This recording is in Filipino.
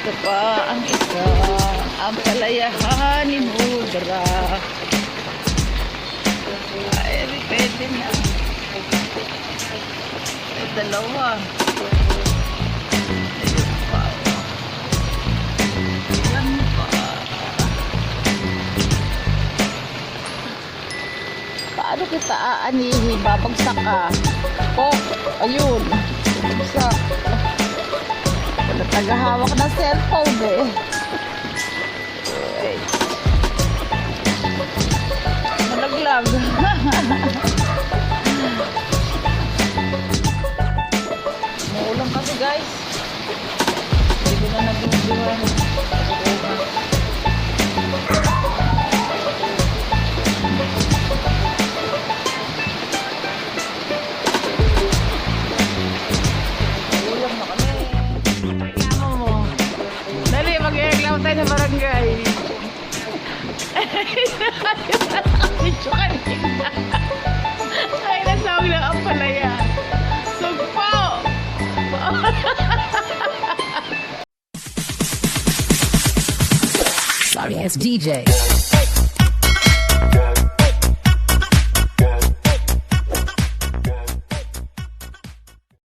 Ito pa ang isa, Ampalayahan ni Mudra. Ay, pwede na. Ay, dalawa. Ayun pa. Yan pa. Paano kita aanihin? Babagsak ka. Oh, ayun. Babagsak. Wala tagahawak ng cellphone eh. Wait. Malaglag. Maulang kasi guys. Hindi ko na nag-iwan. Tayo sa barangay. Ay, nasawag na ang palaya. Sugpo! Sorry, it's DJ.